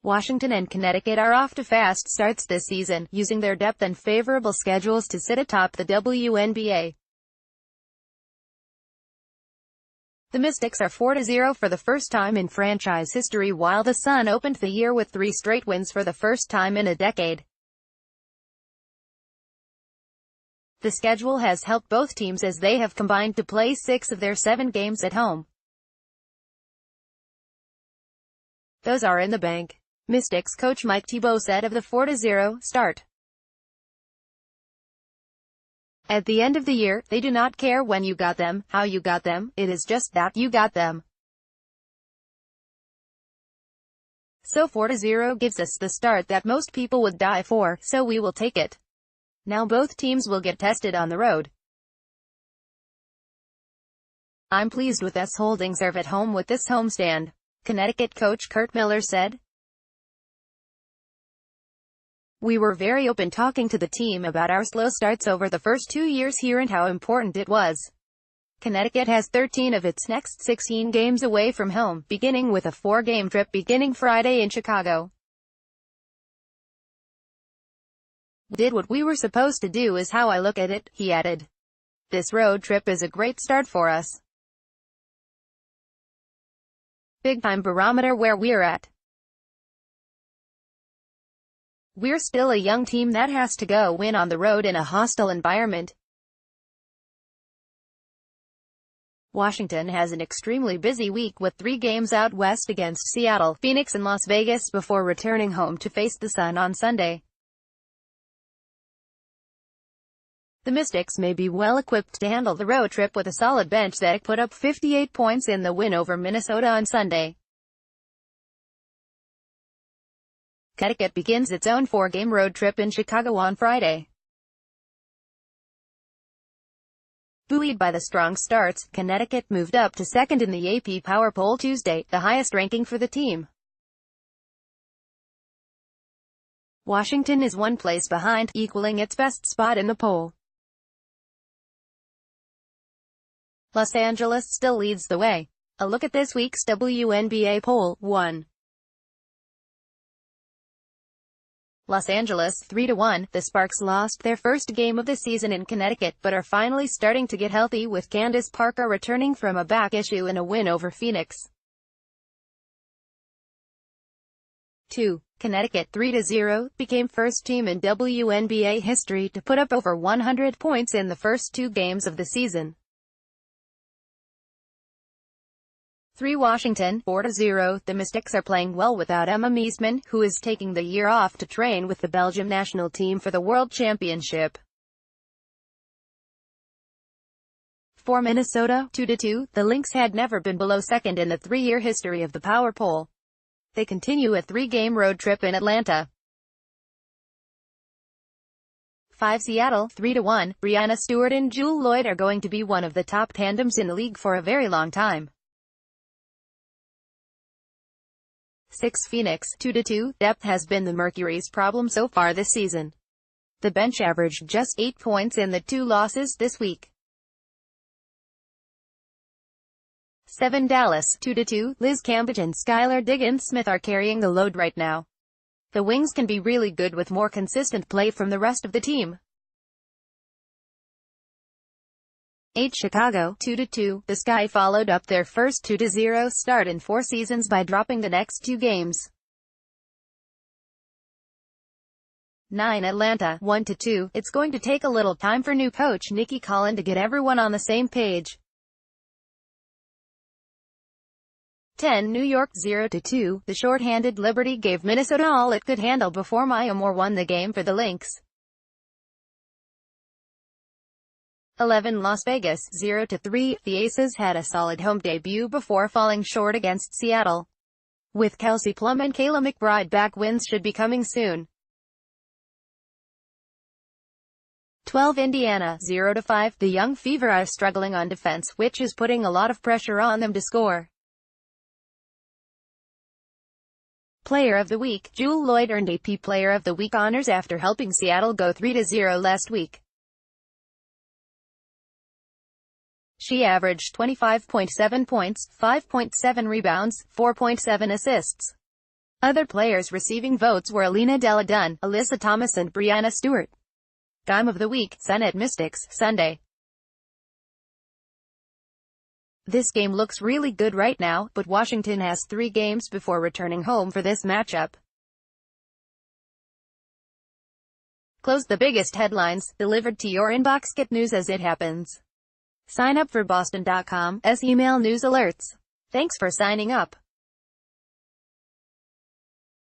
Washington and Connecticut are off to fast starts this season, using their depth and favorable schedules to sit atop the WNBA. The Mystics are 4-0 for the first time in franchise history, while the Sun opened the year with 3 straight wins for the first time in a decade. The schedule has helped both teams as they have combined to play 6 of their 7 games at home. Those are in the bank, Mystics coach Mike Thibault said of the 4-0 start. At the end of the year, they do not care when you got them, how you got them, it is just that you got them. So 4-0 gives us the start that most people would die for, so we will take it. Now both teams will get tested on the road. I'm pleased with us holding serve at home with this homestand, Connecticut coach Curt Miller said. We were very open talking to the team about our slow starts over the first 2 years here and how important it was. Connecticut has 13 of its next 16 games away from home, beginning with a 4-game trip beginning Friday in Chicago. Did what we were supposed to do is how I look at it, he added. This road trip is a great start for us. Big time barometer where we're at. We're still a young team that has to go win on the road in a hostile environment. Washington has an extremely busy week with 3 games out west against Seattle, Phoenix and Las Vegas before returning home to face the Sun on Sunday. The Mystics may be well equipped to handle the road trip with a solid bench that put up 58 points in the win over Minnesota on Sunday. Connecticut begins its own 4-game road trip in Chicago on Friday. Buoyed by the strong starts, Connecticut moved up to second in the AP Power Poll Tuesday, the highest ranking for the team. Washington is 1 place behind, equaling its best spot in the poll. Los Angeles still leads the way. A look at this week's WNBA poll, 1. Los Angeles, 3-1. The Sparks lost their first game of the season in Connecticut, but are finally starting to get healthy with Candace Parker returning from a back issue in a win over Phoenix. 2. Connecticut, 3-0, became first team in WNBA history to put up over 100 points in the first 2 games of the season. 3. Washington, 4-0. The Mystics are playing well without Emma Meesman, who is taking the year off to train with the Belgium national team for the World Championship. 4. Minnesota, 2-2. The Lynx had never been below second in the 3-year history of the Power Poll. They continue a 3-game road trip in Atlanta. 5. Seattle, 3-1. Breanna Stewart and Jewell Loyd are going to be one of the top tandems in the league for a very long time. 6. Phoenix, 2-2. Depth has been the Mercury's problem so far this season. The bench averaged just 8 points in the 2 losses this week. 7. Dallas, 2-2. Liz Cambage and Skylar Diggins-Smith are carrying the load right now. The Wings can be really good with more consistent play from the rest of the team. 8. Chicago, 2-2. The Sky followed up their first 2-0 start in 4 seasons by dropping the next 2 games. 9. Atlanta, 1-2. It's going to take a little time for new coach Nikki Collin to get everyone on the same page. 10. New York, 0-2. The short-handed Liberty gave Minnesota all it could handle before Maya Moore won the game for the Lynx. 11. Las Vegas, 0-3. The Aces had a solid home debut before falling short against Seattle. With Kelsey Plum and Kayla McBride back, wins should be coming soon. 12. Indiana, 0-5. The Young Fever are struggling on defense, which is putting a lot of pressure on them to score. Player of the Week, Jewell Loyd earned AP Player of the Week honors after helping Seattle go 3-0 last week. She averaged 25.7 points, 5.7 rebounds, 4.7 assists. Other players receiving votes were Alina Della Dunn, Alyssa Thomas and Brianna Stewart. Game of the Week, Sun at Mystics, Sunday. This game looks really good right now, but Washington has 3 games before returning home for this matchup. Close the biggest headlines, delivered to your inbox. Get news as it happens. Sign up for Boston.com's email news alerts. Thanks for signing up.